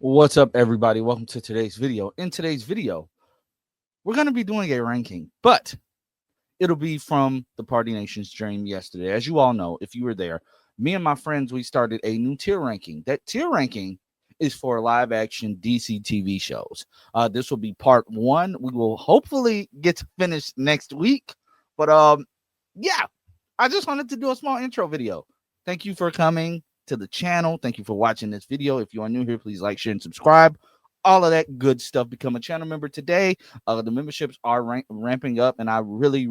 What's up, everybody? Welcome to today's video. In today's video, we're going to be doing a ranking, but it'll be from the Party Nation stream yesterday. As you all know, if you were there, me and my friends, we started a new tier ranking. That tier ranking is for live action DCTV shows. This will be part one. We will hopefully get to finish next week. But yeah, I just wanted to do a small intro video. Thank you for coming to the channel. Thank you for watching this video. If you are new here, please like, share, and subscribe. All of that good stuff. Become a channel member today. The memberships are ramping up, and I really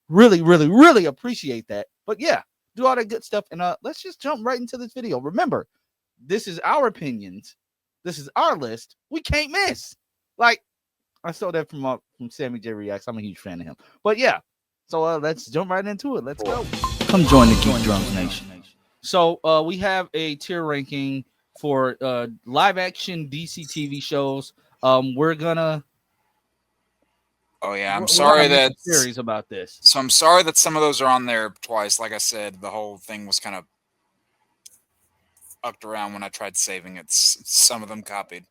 appreciate that. But yeah, do all that good stuff, and let's just jump right into this video. Remember, this is our opinions. This is our list. We can't miss. Like, I saw that from Sammy J Reacts. I'm a huge fan of him. But yeah, so let's jump right into it. Let's go. Come join the Geek Drums Nation. So we have a tier ranking for live action DC TV shows. We're gonna. Oh yeah, I'm sorry that series about this. So I'm sorry that some of those are on there twice. Like I said, the whole thing was kind of fucked around when I tried saving it. Some of them copied.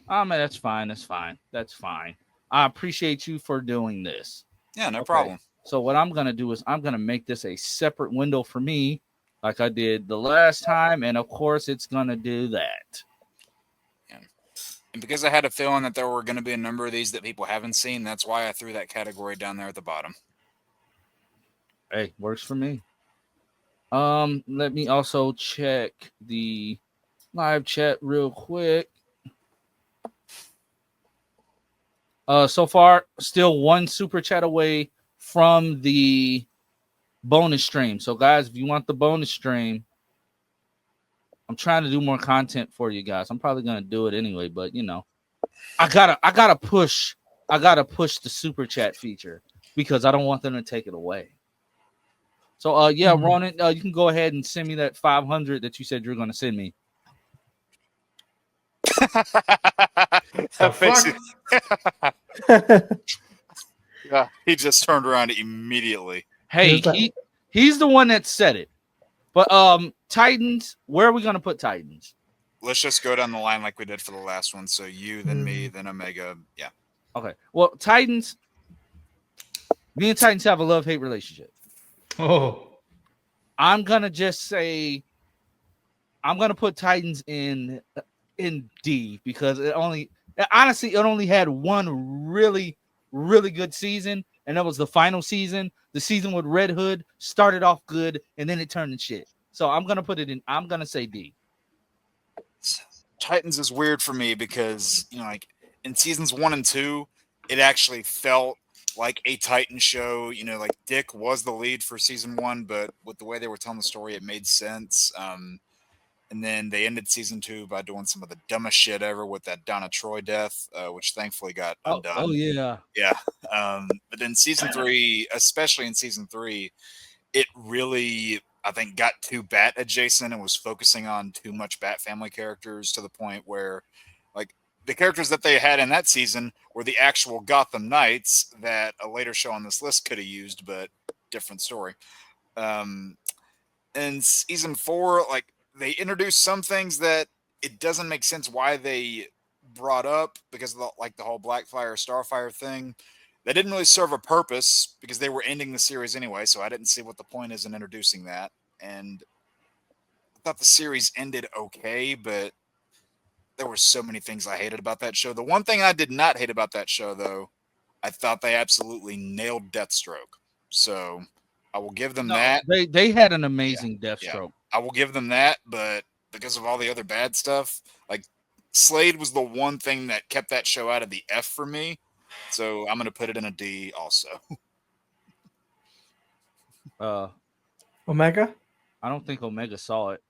Oh man, that's fine. That's fine. That's fine. I appreciate you for doing this. Yeah, no problem. So what I'm going to do is I'm going to make this a separate window for me like I did the last time. And, of course, it's going to do that. Yeah. And because I had a feeling that there were going to be a number of these that people haven't seen, that's why I threw that category down there at the bottom. Hey, works for me. Let me also check the live chat real quick. So far, still one super chat away from the bonus stream. So guys, if you want the bonus stream, I'm trying to do more content for you guys. I'm probably gonna do it anyway, but you know, I gotta push the super chat feature because I don't want them to take it away. So yeah, Ronan, you can go ahead and send me that 500 that you said you're gonna send me. Yeah, he just turned around immediately. Hey, he's the one that said it. But Titans, where are we gonna put Titans? Let's just go down the line like we did for the last one. So you, then me, then Omega. Yeah. Okay. Well, Titans, me and Titans have a love-hate relationship. Oh. I'm gonna just say I'm gonna put Titans in D because it only had one really good season, and that was the final season. The season with Red Hood started off good, and then it turned to shit. So I'm gonna put it in. I'm gonna say D. Titans is weird for me because, you know, like in seasons 1 and 2, it actually felt like a Titan show. You know, like Dick was the lead for season 1, but with the way they were telling the story, it made sense. And then they ended season 2 by doing some of the dumbest shit ever with that Donna Troy death, which thankfully got undone. Oh yeah. Yeah. But then season 3, especially in season 3, it really, I think, got too Bat adjacent and was focusing on too much Bat family characters to the point where, like, the characters that they had in that season were the actual Gotham Knights that a later show on this list could have used, but different story. And season 4, like, they introduced some things that it doesn't make sense why they brought up because of the whole Blackfire, Starfire thing. They didn't really serve a purpose because they were ending the series anyway, so I didn't see what the point is in introducing that. And I thought the series ended okay, but there were so many things I hated about that show. The one thing I did not hate about that show, though, I thought they absolutely nailed Deathstroke. So I will give them that. They had an amazing Deathstroke. I will give them that, but because of all the other bad stuff, like Slade was the one thing that kept that show out of the F for me. So I'm going to put it in a D also. Omega? I don't think Omega saw it.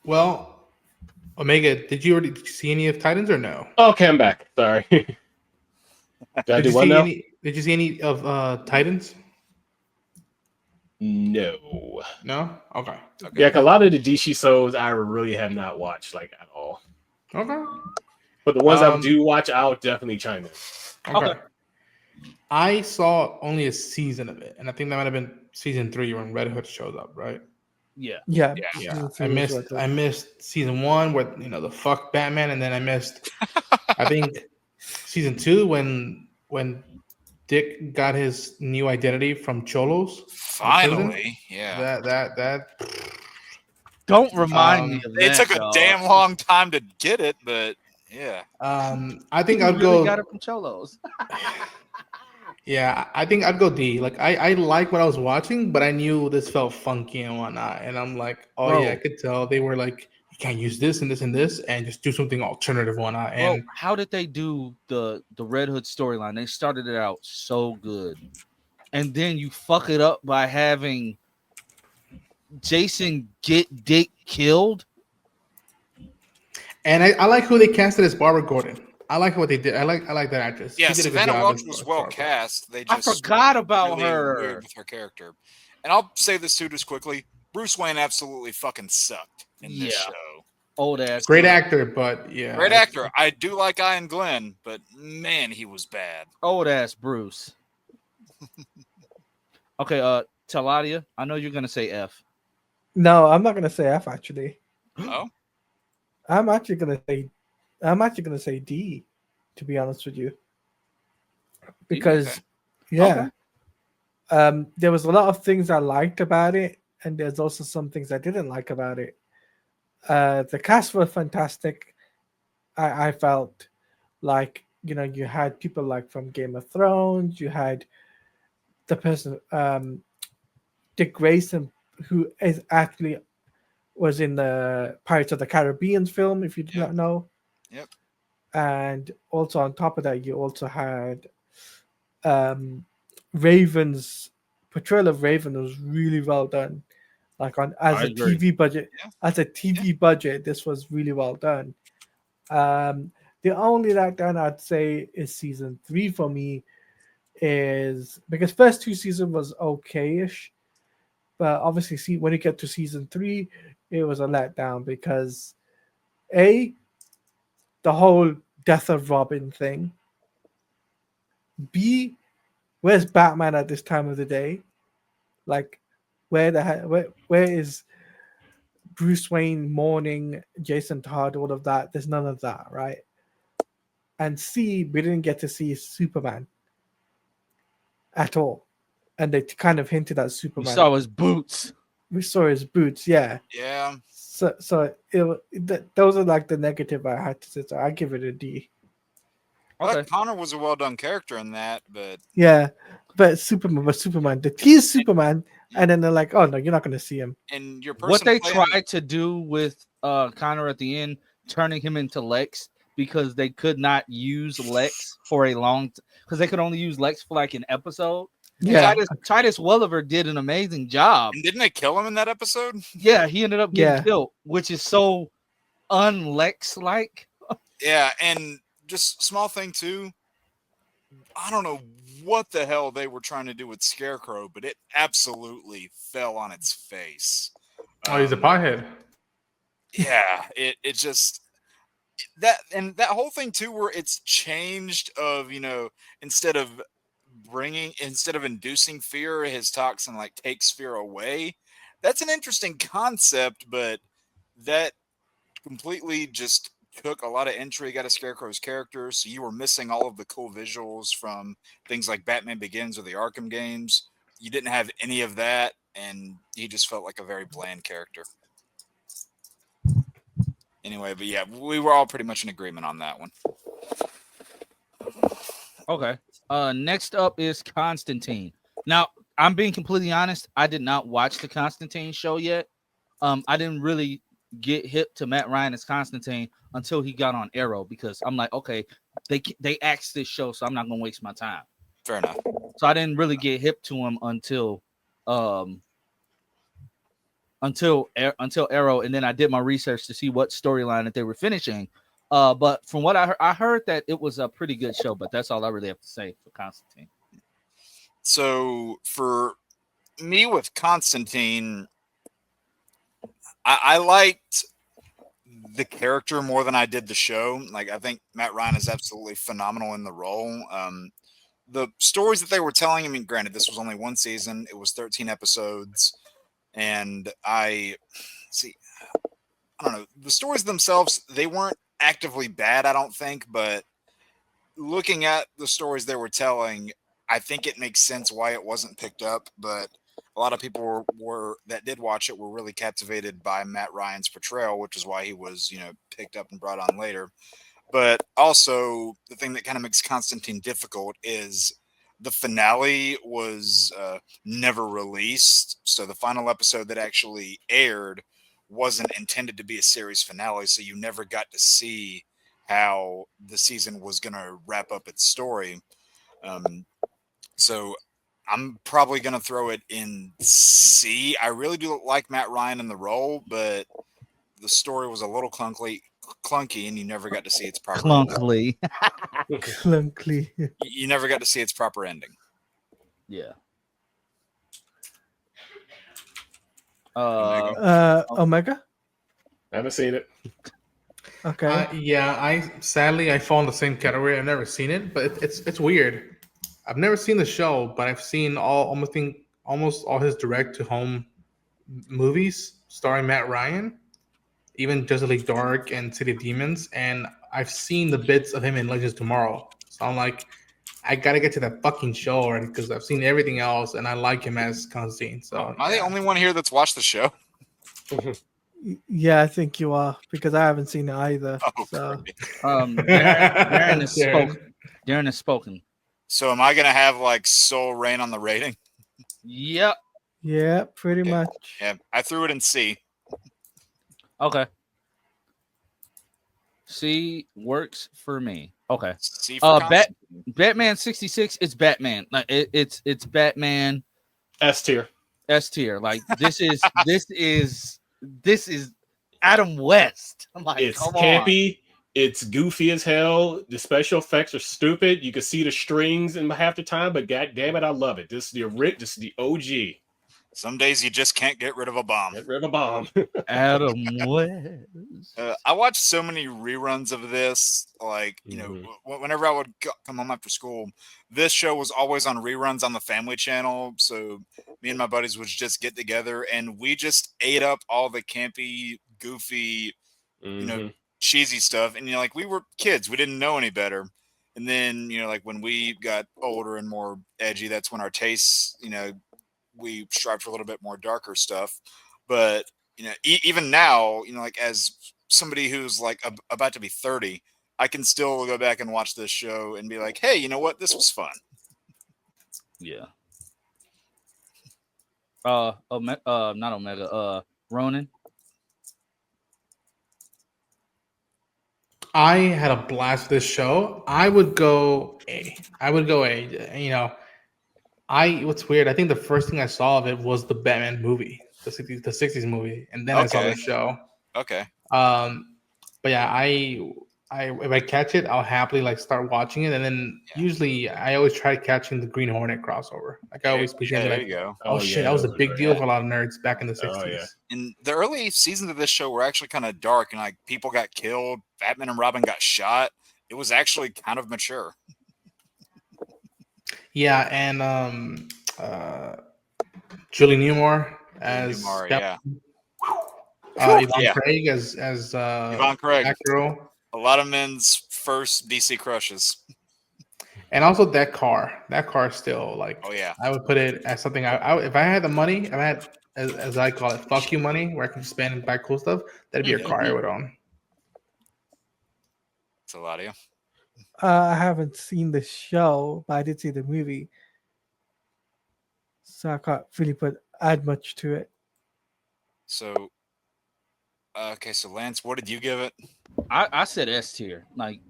Well, Omega, did you already see any of Titans or no? Okay, I'm back. Sorry. Did I do one now? Did you see any of Titans? No. No? Okay. Yeah, a lot of the DC shows I really have not watched like at all. Okay. But the ones I do watch, I'll definitely chime in. Okay. I saw only a season of it, and I think that might have been season 3 when Red Hood shows up, right? Yeah. Yeah, Yeah. season 2 I missed season 1 where the fuck Batman, and then I missed I think season 2 when Dick got his new identity from Cholos. the prison. Finally, yeah. That Don't remind me of It that. took a dog. damn long time to get it, but yeah. I think You I'd really go. got it from Cholos. Yeah, I think I'd go D. Like I like what I was watching, but I knew this felt funky and whatnot, and I'm like, oh Bro. yeah, I could tell they were like, you can't use this and this and this, and just do something alternative and whatnot. Bro, And how did they do the Red Hood storyline? They started it out so good, and then you fuck it up by having Jason get Dick killed. I like who they casted as Barbara Gordon. I like what they did. I like that actress. Yeah, She did a good Savannah job Welch as was Barbara well Gordon. cast. They I just forgot were about really her. weird with her character. And I'll say this too, just quickly. Bruce Wayne absolutely fucking sucked in this Yeah. show. Old ass. Great dude. actor, but yeah, Great actor. I do like Ian Glenn, but man, he was bad. Old ass Bruce. Okay, Taladia, I know you're gonna say F. No, I'm not gonna say F actually. Oh, I'm actually gonna say D, to be honest with you. Because okay. yeah. There was a lot of things I liked about it, and there's also some things I didn't like about it. The cast were fantastic. I felt like you had people like from Game of Thrones. You had the person Dick Grayson, who is actually was in the Pirates of the Caribbean film, if you do Yep. not know. Yep. And also on top of that, you also had Raven's portrayal of Raven was really well done. Like as I a agree. TV budget, Yeah. as a TV budget, this was really well done. The only letdown I'd say is season 3 for me, is because first 2 season was okay-ish, but obviously see when you get to season 3, it was a letdown because the whole death of Robin thing. B, where's Batman at this time of the day? Like, where is Bruce Wayne mourning Jason Todd? All of that. There's none of that, right? And C, we didn't get to see Superman at all, and they kind of hinted at We Superman. saw his boots. We saw his boots, yeah. Yeah. So those are like the negative I had to say. So I give it a D. Okay. Connor was a well done character in that, but Yeah, but Superman. The T is Superman, and then they're like, "Oh no, you're not going to see him." and your person What they playing- tried to do with Connor at the end, turning him into Lex, because they could not use Lex for a long because they could only use Lex for like an episode. Yeah, Titus Welliver did an amazing job. And didn't they kill him in that episode? Yeah, he ended up getting Yeah. killed, which is so un-Lex like. Yeah, and just small thing too. I don't know what the hell they were trying to do with Scarecrow, but it absolutely fell on its face. oh, he's a pothead. Yeah, it just that whole thing too, where it's changed of instead of inducing fear, his toxin like takes fear away. That's an interesting concept, but that completely just took a lot of intrigue out of Scarecrow's character. So you were missing all of the cool visuals from things like Batman Begins or the Arkham games. You didn't have any of that, and he just felt like a very bland character. Anyway, but yeah, we were all pretty much in agreement on that one. Okay. Next up is Constantine. Now, I'm being completely honest. I did not watch the Constantine show yet. I didn't really get hip to Matt Ryan as Constantine until he got on Arrow, because I'm like, okay, they axed this show, so I'm not gonna waste my time. Fair enough. So I didn't really get hip to him until Arrow, and then I did my research to see what storyline that they were finishing. But from what I heard that it was a pretty good show, but that's all I really have to say for Constantine. So for me with Constantine, I liked the character more than I did the show. Like, I think Matt Ryan is absolutely phenomenal in the role. The stories that they were telling, I mean, granted, this was only one season. It was 13 episodes. And I don't know, the stories themselves, they weren't actively bad, I don't think, but looking at the stories they were telling, I think it makes sense why it wasn't picked up. But a lot of people were that did watch it were really captivated by Matt Ryan's portrayal, which is why he was, picked up and brought on later. But also, the thing that kind of makes Constantine difficult is the finale was never released. So the final episode that actually aired wasn't intended to be a series finale. So you never got to see how the season was going to wrap up its story. So I'm probably going to throw it in C. I really do like Matt Ryan in the role, but the story was a little clunky, and you never got to see its proper Clunkly. Clunkly. You never got to see its proper ending. Yeah. Omega. I haven't seen it. Okay. I fall in the same category. I've never seen it, but it's weird. I've never seen the show, but I've seen almost all his direct to home movies starring Matt Ryan, even Justice League Dark and City of Demons, and I've seen the bits of him in Legends Tomorrow. So I'm like, I gotta get to that fucking show already because I've seen everything else, and I like him as Constantine. So Am I the only one here that's watched the show? Yeah, I think you are because I haven't seen it either. Oh, so great. Darren has spoken. Darren has spoken. So am I going to have like sole reign on the rating? Yep. yeah, pretty much. Yeah, I threw it in C. Okay. C works for me. Okay. C for Constantine. Batman 66. It's Batman. Like it's Batman S tier. S tier. Like this is Adam West. I'm like, It's come campy. It's goofy as hell. The special effects are stupid. You can see the strings in half the time, but god damn it, I love it. This is the OG. Some days you just can't get rid of a bomb. Get rid of a bomb. on. Adam West. I watched so many reruns of this. Like, whenever I would come home after school, this show was always on reruns on the Family Channel. So me and my buddies would just get together and we just ate up all the campy, goofy, cheesy stuff. And, like, we were kids. We didn't know any better. And then, like, when we got older and more edgy, that's when our tastes, we strive for a little bit more darker stuff. But, even now, like as somebody who's like about to be 30, I can still go back and watch this show and be like, hey, you know what? This was fun. Yeah. Not Omega. Ronan. I had a blast with this show. I would go A. What's weird, I think the first thing I saw of it was the Batman movie, the 60s movie, and then I saw the show. Okay. But yeah, if I catch it, I'll happily like start watching it, and then usually I always try catching the Green Hornet crossover. Like I always pretend there like, you go. oh shit, that was a big deal for a lot of nerds back in the 60s. Oh, yeah. And the early seasons of this show were actually kind of dark, and like people got killed, Batman and Robin got shot. It was actually kind of mature. Yeah, and Julie Newmar as Yvonne Craig as Yvonne Craig, Batgirl. A lot of men's first DC crushes. And also that car still like. Oh yeah, I would put it as something. If I had the money, if I had as I call it, fuck you money, where I can spend and buy cool stuff, that'd be a car I would own. It's a lot of you. I haven't seen the show, but I did see the movie, so I can't really add much to it. So, okay, so Lance, what did you give it? I said S tier. Like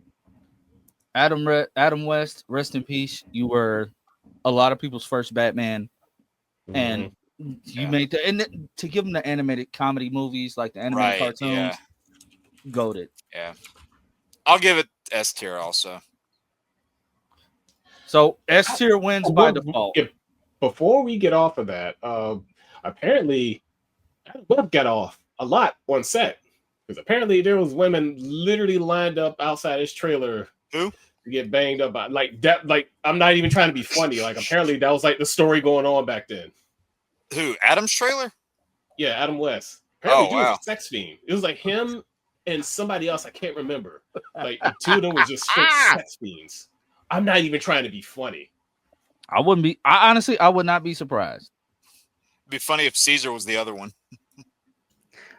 Adam West, rest in peace. You were a lot of people's first Batman, and you made to give them the animated comedy movies, like the animated cartoons. Goated. Yeah, I'll give it S tier also. So S tier wins by default. Before we get off of that, apparently Webb got off a lot on set because apparently there was women literally lined up outside his trailer. Who? To get banged up by like that. Like I'm not even trying to be funny. Like apparently that was like the story going on back then. Who? Adam's trailer? Yeah, Adam West. Apparently, dude was wow. a sex fiend. It was like him and somebody else I can't remember. Like the two of them were just straight sex fiends. I'm not even trying to be funny. I wouldn't be. I honestly, I would not be surprised. It'd be funny if Caesar was the other one.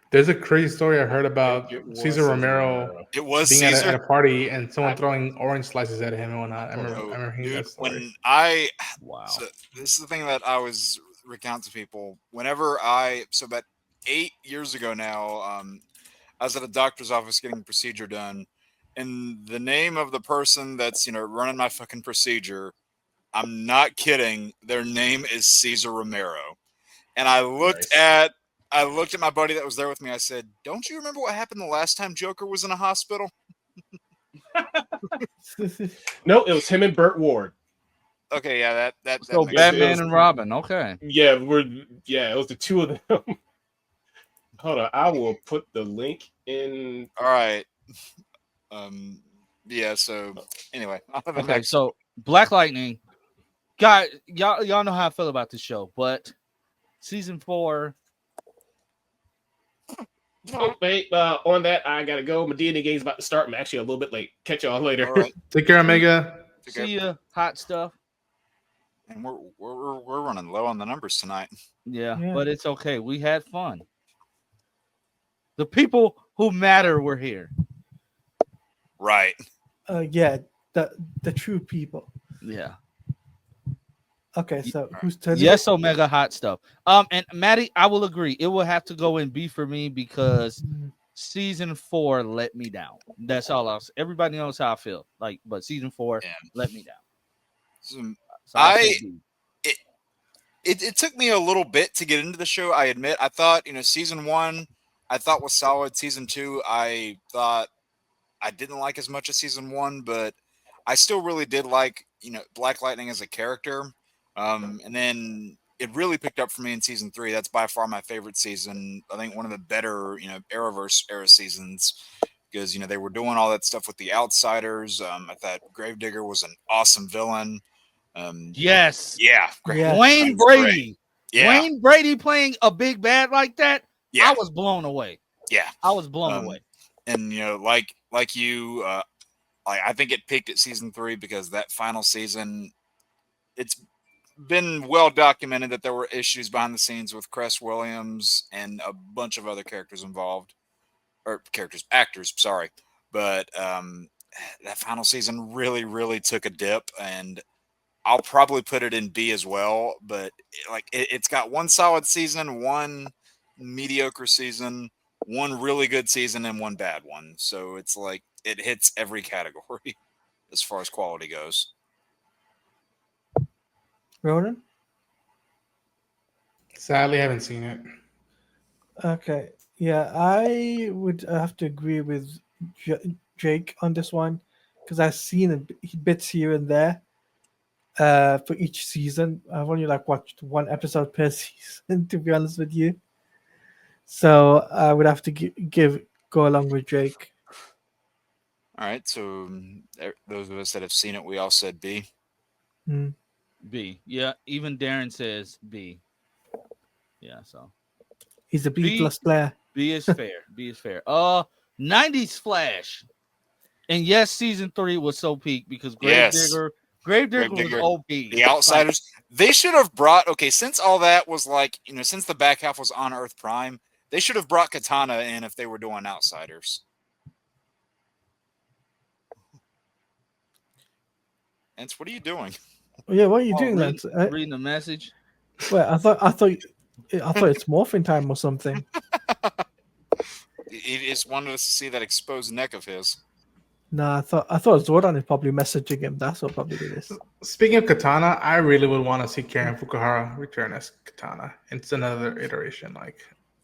There's a crazy story I heard about It was Cesar Romero It was being Caesar. at a party and someone throwing orange slices at him and whatnot. I remember hearing Dude, that story. when I Wow. so this is the thing that I was recount to people. Whenever so about 8 years ago now, I was at a doctor's office getting a procedure done, and the name of the person that's running my fucking procedure, I'm not kidding, their name is Cesar Romero. And I looked at my buddy that was there with me. I said, "Don't you remember what happened the last time Joker was in a hospital?" No, it was him and Burt Ward. Okay, yeah, that So makes Batman sense. and Robin. Okay. Yeah, it was the two of them. Hold on, I will put the link in. All right. Yeah. So anyway, Okay. So Black Lightning, guys, y'all know how I feel about this show, but season 4. Oh, wait, on that, I gotta go. My D&D game's about to start. I'm actually a little bit late. Catch y'all later. All right. Take care, Omega. See ya, hot stuff. And we're running low on the numbers tonight. Yeah, Yeah. but it's okay. We had fun. The people who matter were here. Right. Yeah, the true people. Yeah. Okay, so who's turning? Yes, Omega hot stuff. And Maddie, I will agree. It will have to go in B for me because season 4 let me down. That's all I'll say. Everybody knows how I feel. But season 4 let me down. So It took me a little bit to get into the show. I admit. I thought season 1 I thought was solid. Season 2 I thought I didn't like as much as season 1, but I still really did like Black Lightning as a character. And then it really picked up for me in season 3. That's by far my favorite season. I think one of the better, Arrowverse era seasons because, they were doing all that stuff with the Outsiders. I thought Gravedigger was an awesome villain. yes. Yeah. Yeah. Wayne Brady. Yeah. Wayne Brady playing a big bad like that. Yeah. I was blown away. Yeah. I was blown away. And, like you, I think it peaked at season 3 because that final season, it's been well documented that there were issues behind the scenes with Cress Williams and a bunch of other characters involved, or actors, sorry. But that final season really, really took a dip, and I'll probably put it in B as well. But it's got one solid season, one mediocre season, one really good season, and one bad one. So it's like it hits every category as far as quality goes. Ronan? Sadly, I haven't seen it. Okay. Yeah, I would have to agree with Jake on this one because I've seen bits here and there for each season. I've only watched one episode per season, to be honest with you. So I would have to go along with Jake. All right, so those of us that have seen it, we all said B. Mm. B. Yeah, even Darren says B. Yeah, so He's a B+ player. B is fair. B is fair. 90s Flash. And yes, season 3 was so peak because Gravedigger was OP. The Outsiders. They should have brought since all that was since the back half was on Earth Prime, they should have brought Katana in if they were doing Outsiders. Ence, what are you doing? Yeah, what are you doing, Lance? Reading the message. Wait, I thought it's morphin time or something. He just wanted us to see that exposed neck of his. No, I thought Zordon is probably messaging him. That's what probably it is. Speaking of Katana, I really would want to see Karen Fukuhara return as Katana. It's another iteration.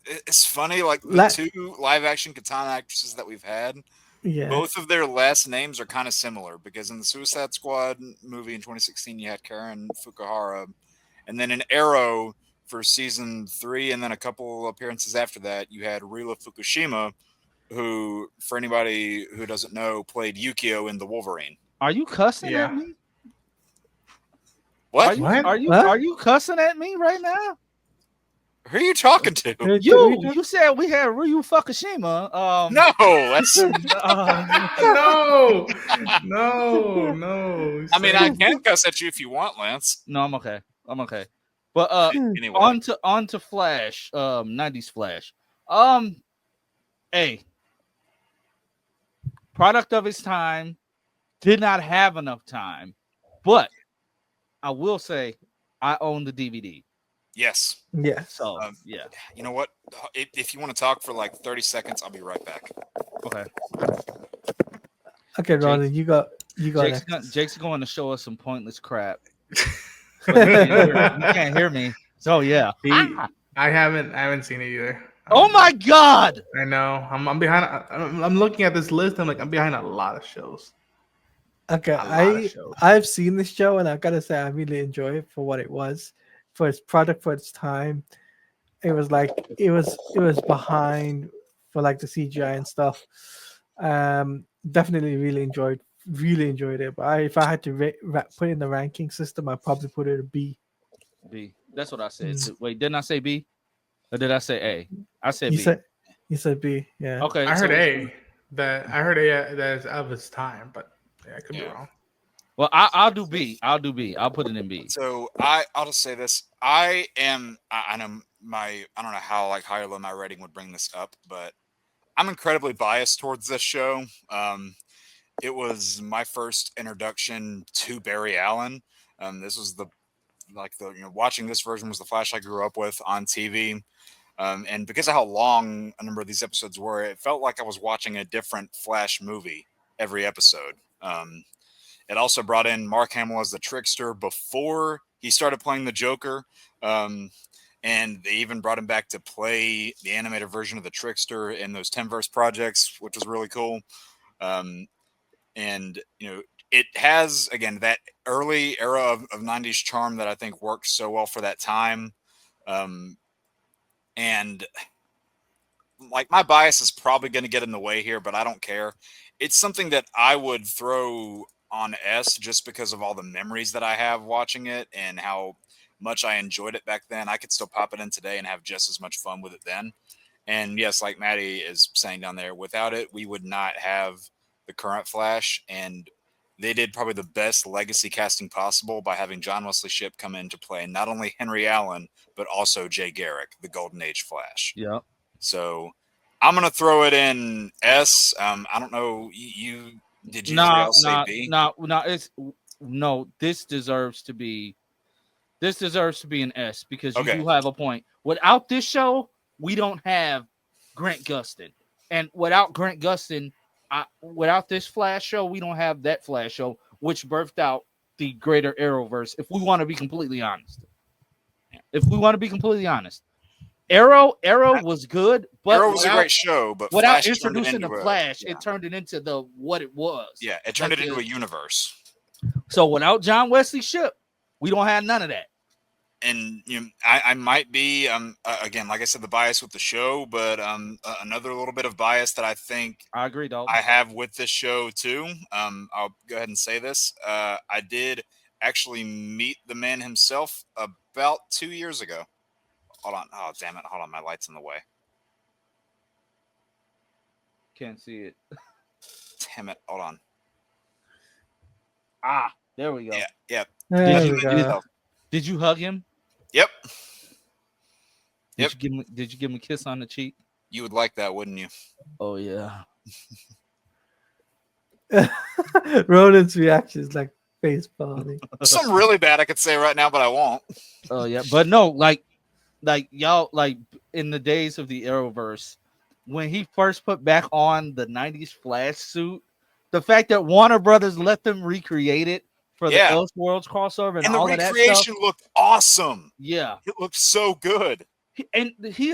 It's funny, the two live-action Katana actresses that we've had. Yeah. Both of their last names are kind of similar because in the Suicide Squad movie in 2016, you had Karen Fukuhara. And then in Arrow for season 3, and then a couple appearances after that, you had Rila Fukushima, who, for anybody who doesn't know, played Yukio in The Wolverine. Are you cussing at me? What? Are you cussing at me right now? Who are you talking to? You said we had Ryu Fukushima. No, that's. No. I mean, I can cuss at you if you want, Lance. No, I'm okay. But Anyway, on to Flash, 90s Flash. A product of its time, did not have enough time, but I will say I own the DVD. yes. Yes. So yeah. You know what? If you want to talk for like 30 seconds, I'll be right back. Okay. Okay, Ronald, you got Jake's going to show us some pointless crap. But you can't hear me. So yeah. I haven't seen it either. Oh my god! I know. I'm behind. I'm looking at this list. I'm behind a lot of shows. Okay, A lot of shows. I've seen this show and I've got to say I really enjoy it for what it was, for its product, for its time. It was like it was behind for like the CGI and stuff. Definitely really enjoyed it. But if I had to put in the ranking system, I'd probably put it a B. B. That's what I said. Wait, didn't I say B? Or did I say A? I said You B. You said B. Yeah. Okay. I heard A. That is of its time, but yeah, I could be wrong. Well, I'll do B. I'll put it in B. So I'll just say this. I know I don't know how like high or low my rating would bring this up, but I'm incredibly biased towards this show. It was my first introduction to Barry Allen. This was watching this version was the Flash I grew up with on TV. And because of how long a number of these episodes were, it felt like I was watching a different Flash movie every episode. It also brought in Mark Hamill as the Trickster before he started playing the Joker. And they even brought him back to play the animated version of the Trickster in those 10-verse projects, which was really cool. And, it has, again, that early era of 90s charm that I think worked so well for that time. And like my bias is probably going to get in the way here, but I don't care. It's something that I would throw on S just because of all the memories that I have watching it and how much I enjoyed it back then. I could still pop it in today and have just as much fun with it then. And yes, like Maddie is saying down there, without it, we would not have the current Flash. And they did probably the best legacy casting possible by having John Wesley Shipp come in to play not only Henry Allen, but also Jay Garrick, the Golden Age Flash. Yeah. So I'm going to throw it in S. I don't know. Did you say B? No, this deserves to be an S because you do have a point. Without this show, we don't have Grant Gustin. And without Grant Gustin, without this Flash show, we don't have that Flash show, which birthed out the greater Arrowverse. If we want to be completely honest, Arrow was good, but Arrow was a great show. But without Flash introducing the Flash, it turned it into what it was. Yeah, it turned it into a universe. So without John Wesley Shipp, we don't have none of that. And I might be again, like I said, the bias with the show, but another little bit of bias that I think I agree, dog. I have with this show too. I'll go ahead and say this. I did actually meet the man himself about 2 years ago. Hold on. Oh, damn it. Hold on. My light's in the way. Can't see it. Damn it. Hold on. There we go. Yeah. Did you hug him? Yep. Did you give him a kiss on the cheek? You would like that, wouldn't you? Oh, yeah. Ronan's reaction is like face palming. Something really bad I could say right now, but I won't. Oh, yeah. But no, like y'all, like in the days of the Arrowverse, when he first put back on the 90s Flash suit, the fact that Warner Brothers let them recreate it for the Elseworlds crossover and all of that stuff. And the recreation looked awesome. Yeah. It looked so good. He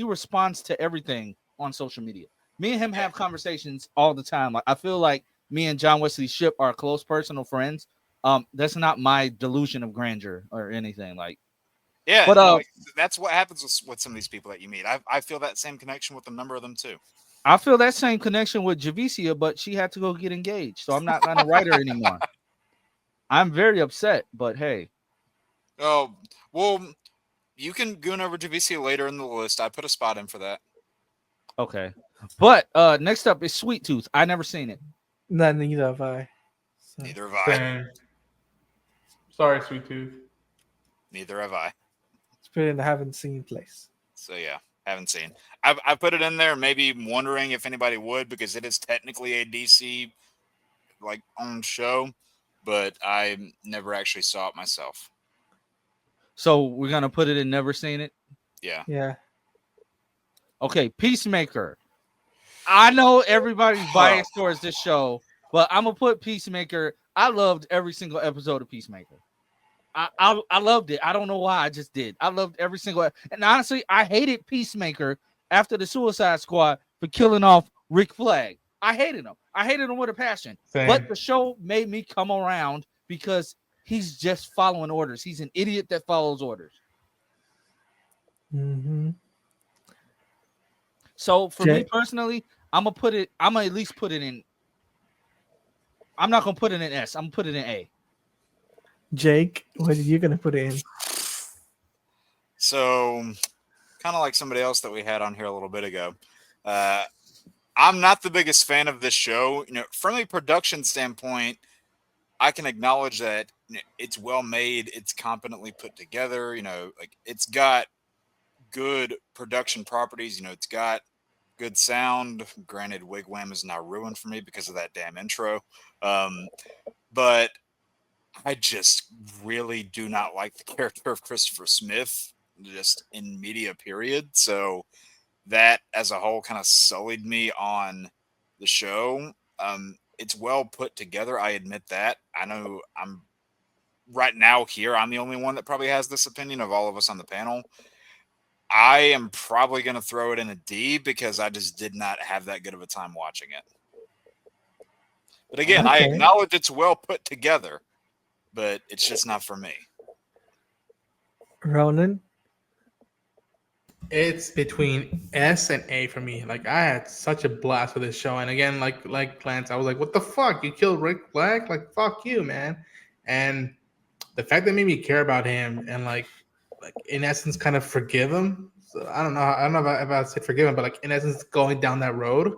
responds to everything on social media. Me and him have conversations all the time. Like I feel like me and John Wesley Shipp are close personal friends. That's not my delusion of grandeur or anything. Like, yeah, but that's what happens with some of these people that you meet. I feel that same connection with a number of them too. I feel that same connection with Javicia, but she had to go get engaged, so I'm not gonna write her anymore. I'm very upset, but hey. Oh well, You can goon over to VC later in the list. I put a spot in for that. Okay. But next up is Sweet Tooth. I never seen it. No, neither have I. So. Neither have I. Same. Sorry, Sweet Tooth. Neither have I. It's put in the haven't seen place. So yeah, haven't seen. I put it in there, maybe wondering if anybody would, because it is technically a DC like owned show, but I never actually saw it myself. So we're gonna put it in never seen it. Yeah. Yeah. Okay, Peacemaker. I know everybody's biased towards this show, but I'm gonna put Peacemaker. I loved every single episode of Peacemaker. I loved it. I don't know why. I just did. I loved every single. And honestly, I hated Peacemaker after the Suicide Squad for killing off Rick Flag. I hated him. I hated him with a passion. Same. But the show made me come around because he's just following orders. He's an idiot that follows orders. Mm-hmm. So for me personally, I'm gonna at least put it in. I'm not gonna put it in S. I'm gonna put it in A. Jake, what are you gonna put it in? So, kind of like somebody else that we had on here a little bit ago. I'm not the biggest fan of this show. From a production standpoint, I can acknowledge that it's well made, it's competently put together. Like it's got good production properties. It's got good sound. Granted, Wigwam is now ruined for me because of that damn intro. But I just really do not like the character of Christopher Smith, just in media, period. So that as a whole kind of sullied me on the show. It's well put together. I admit that. I know I'm right now here. I'm the only one that probably has this opinion of all of us on the panel. I am probably going to throw it in a D because I just did not have that good of a time watching it. But again, I acknowledge it's well put together, but it's just not for me. Ronan? It's between S and A for me. Like I had such a blast with this show, and again, like Clarence, I was like, "What the fuck? You killed Rick Flag? Like fuck you, man!" And the fact that made me care about him and like in essence, kind of forgive him. So I don't know if I said forgive him, but like in essence, going down that road,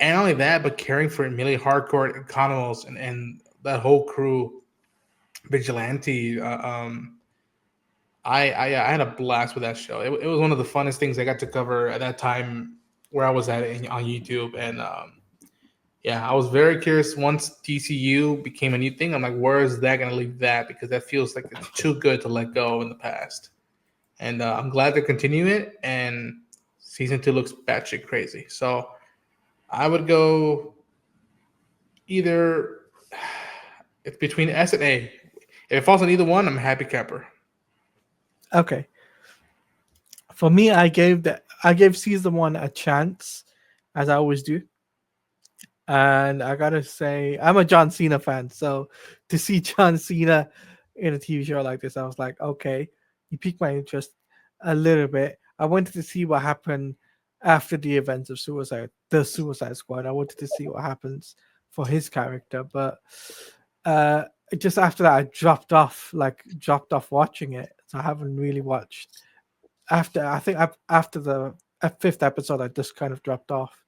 and not only that, but caring for Emilio Hardcourt, Economos, and that whole crew, Vigilante. I had a blast with that show. It was one of the funnest things I got to cover at that time where I was at on YouTube. And I was very curious once DCU became a new thing. I'm like, where is that going to leave that? Because that feels like it's too good to let go in the past. And I'm glad they're continuing it. And season 2 looks batshit crazy. So I would go either it's between S and A. If it falls on either one, I'm a happy camper. Okay. For me, I gave season 1 a chance, as I always do. And I gotta say, I'm a John Cena fan, so to see John Cena in a TV show like this, I was like, okay, you piqued my interest a little bit. I wanted to see what happened after the events of the Suicide Squad. I wanted to see what happens for his character, but just after that, I dropped off watching it. So I haven't really watched after the 5th episode. I just kind of dropped off.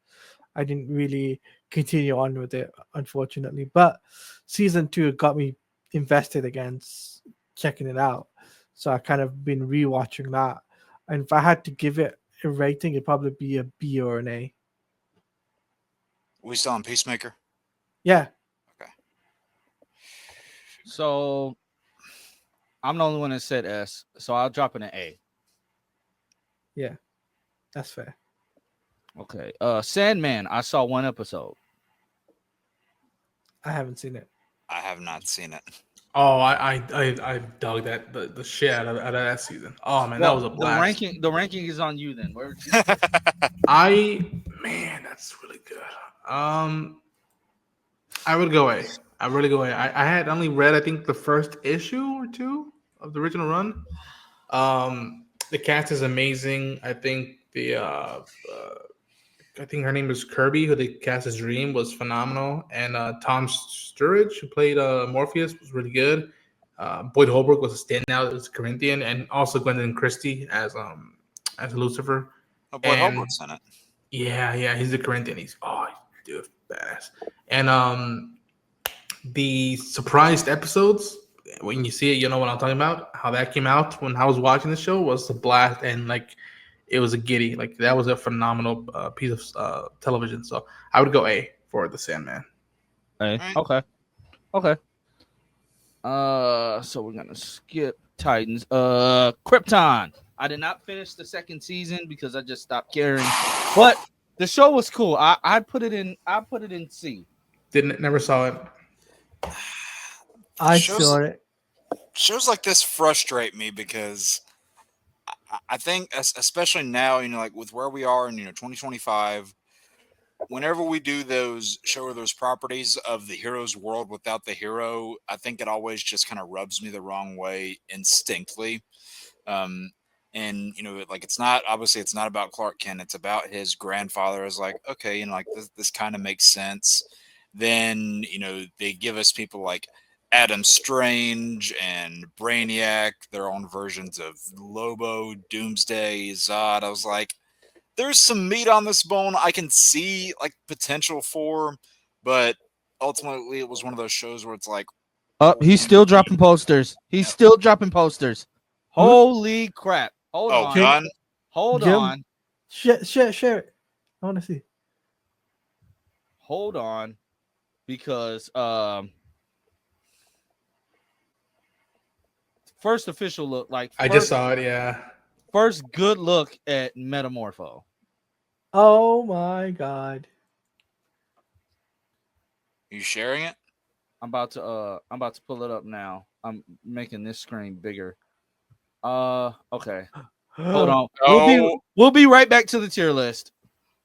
I didn't really continue on with it, unfortunately. But season 2 got me invested again, checking it out. So I kind of been rewatching that. And if I had to give it a rating, it'd probably be a B or an A. We still on Peacemaker? Yeah. Okay. So I'm the only one that said S, so I'll drop it an A. Yeah, that's fair. Okay. Sandman, I saw 1 episode. I haven't seen it. I have not seen it. Oh, I dug that the shit out of that season. Oh man, that was a blast. The ranking is on you then. That's really good. I would go A. I really go A. I had only read I think the first issue or 2 of the original run. The cast is amazing. I think I think her name is Kirby, who they cast as Dream, was phenomenal. And Tom Sturridge, who played Morpheus, was really good. Boyd Holbrook was a standout as Corinthian, and also Gwendolyn Christie as Lucifer. Oh, boy, And- Holbrook's in it. Yeah, he's a Corinthian. He's dude, badass. And the surprised episodes, when you see it, you know what I'm talking about. How that came out when I was watching the show was a blast, and like it was a giddy. Like that was a phenomenal piece of television. So I would go A for The Sandman. Hey, Right. okay. So we're gonna skip Titans. Krypton. I did not finish the second season because I just stopped caring. But the show was cool. I put it in C. Never saw it. I Shows- saw it. Shows like this frustrate me because I think, especially now, like with where we are in 2025, whenever we do show those properties of the hero's world without the hero, I think it always just kind of rubs me the wrong way instinctively. And like it's not about Clark Kent. It's about his grandfather. Is like, okay, like this kind of makes sense. Then they give us people like Adam Strange and Brainiac, their own versions of Lobo, Doomsday, Zod. I was like, there's some meat on this bone I can see like potential for, but ultimately it was one of those shows where it's like, He's still dropping posters. Holy crap. Hold oh, on. Gunn. Hold Jim. on. Share it. I want to see. Hold on. Because first official look, I just saw it. Yeah. first good look at Metamorpho. Oh my god. You sharing it? I'm about to pull it up now. I'm making this screen bigger. Okay. Hold on. Oh. We'll be right back to the tier list.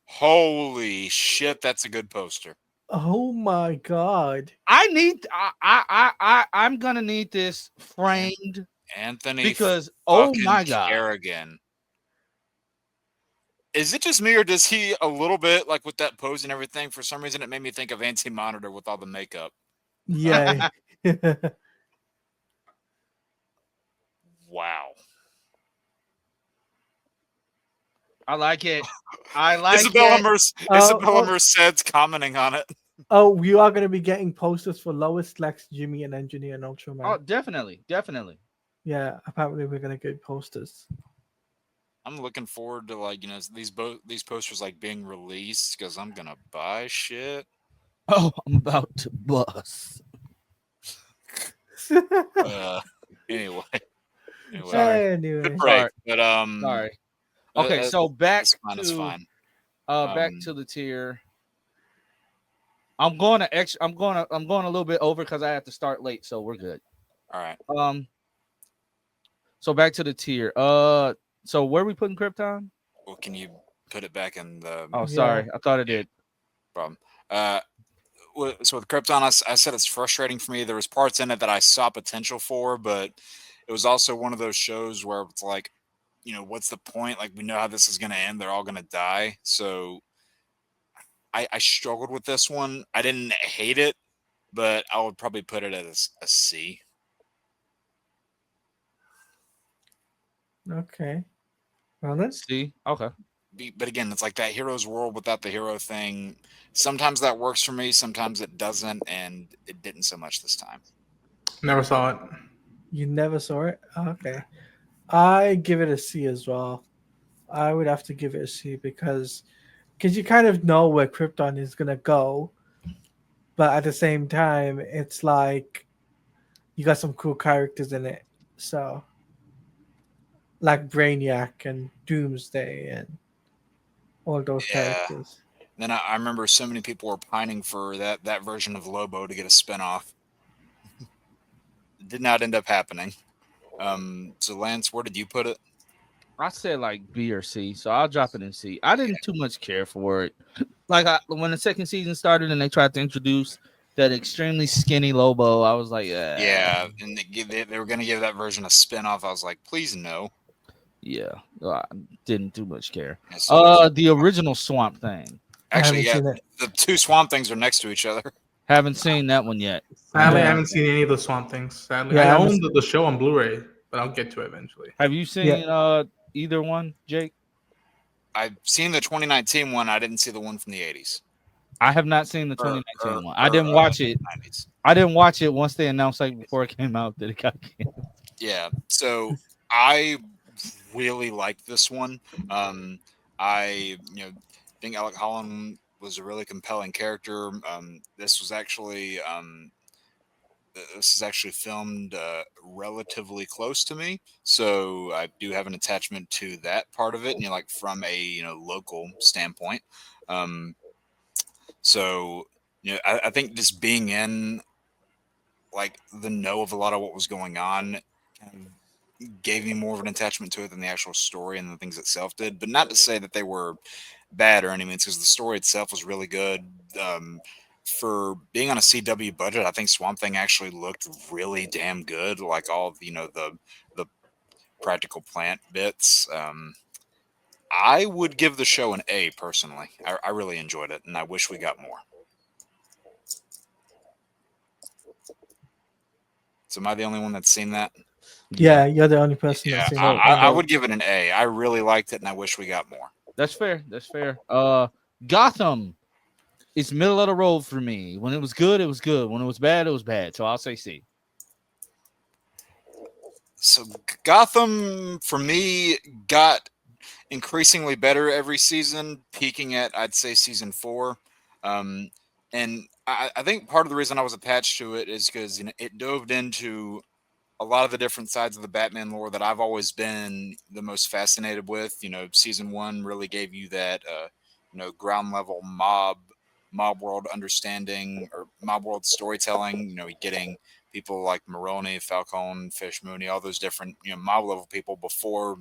Holy shit, that's a good poster. Oh my god. I'm gonna need this framed Anthony because oh fucking my god. Kerrigan. Is it just me, or does he a little bit like with that pose and everything? For some reason, it made me think of Anti-Monitor with all the makeup. Yeah. Wow. I like it. I like Isabella it. Isabella Merced's commenting on it. Oh, we are going to be getting posters for Lois, Lex, Jimmy, and Engineer and Ultraman. Oh, definitely. Yeah, apparently we're going to get posters. I'm looking forward to like these posters like being released because I'm gonna buy shit. Oh, I'm about to bust. Anyway. Anyway. Good break, but Sorry. Okay, so back that's fine. Back to the tier. I'm going a little bit over because I have to start late, so we're good. All right. So back to the tier. So where are we putting Krypton? Well, can you put it back in the? Oh, sorry, I thought it did. Problem. So with Krypton, I said it's frustrating for me. There was parts in it that I saw potential for, but it was also one of those shows where it's like, what's the point? Like, we know how this is going to end. They're all going to die. So I struggled with this one. I didn't hate it, but I would probably put it as a C. Okay. Well, let's see. Okay. But again, it's like that hero's world without the hero thing. Sometimes that works for me. Sometimes it doesn't, and it didn't so much this time. Never saw it. You never saw it? Okay. I give it a C as well. I would have to give it a C because you kind of know where Krypton is going to go. But at the same time, it's like you got some cool characters in it. So, like Brainiac and Doomsday and all those characters. Then I remember so many people were pining for that version of Lobo to get a spinoff. It did not end up happening. So Lance, where did you put it? I said like B or C, so I'll drop it in C. I didn't too much care for it. Like when the second season started and they tried to introduce that extremely skinny Lobo, I was like, yeah, and they were going to give that version a spinoff. I was like, please no. Yeah, I didn't too much care. Yeah, so the original Swamp Thing. Actually, yeah, the two Swamp Things are next to each other. Haven't seen that one yet. Sadly, I Yeah. haven't seen any of the Swamp Things. Sadly, Yeah, I I own haven't- the show on Blu-ray, but I'll get to it eventually. Have you seen either one, Jake? I've seen the 2019 one. I didn't see the one from the 80s. I have not seen the Or- 2019 one. or, I didn't watch it. 90s. I didn't watch it once they announced like before it came out that it got canceled. Yeah. So I really liked this one. I think Alec Holland was a really compelling character. This was actually filmed relatively close to me, so I do have an attachment to that part of it, and like from a local standpoint. So I think just being in like the know of a lot of what was going on kind of gave me more of an attachment to it than the actual story and the things itself did. But not to say that they were bad or any means, because the story itself was really good. For being on a CW budget, I think Swamp Thing actually looked really damn good. Like all of, the practical plant bits. I would give the show an A personally. I really enjoyed it, and I wish we got more. So am I the only one that's seen that? Yeah, you're the only person Yeah, that's seen I would give it an A. I really liked it, and I wish we got more. That's fair. That's fair. Gotham is middle of the road for me. When it was good, it was good. When it was bad, it was bad. So I'll say C. So Gotham for me got increasingly better every season, peaking at I'd say season 4. And I think part of the reason I was attached to it is because it dove into a lot of the different sides of the Batman lore that I've always been the most fascinated with. Season 1 really gave you that ground level mob world understanding or mob world storytelling. Getting people like Maroni, Falcone, Fish Mooney, all those different mob level people before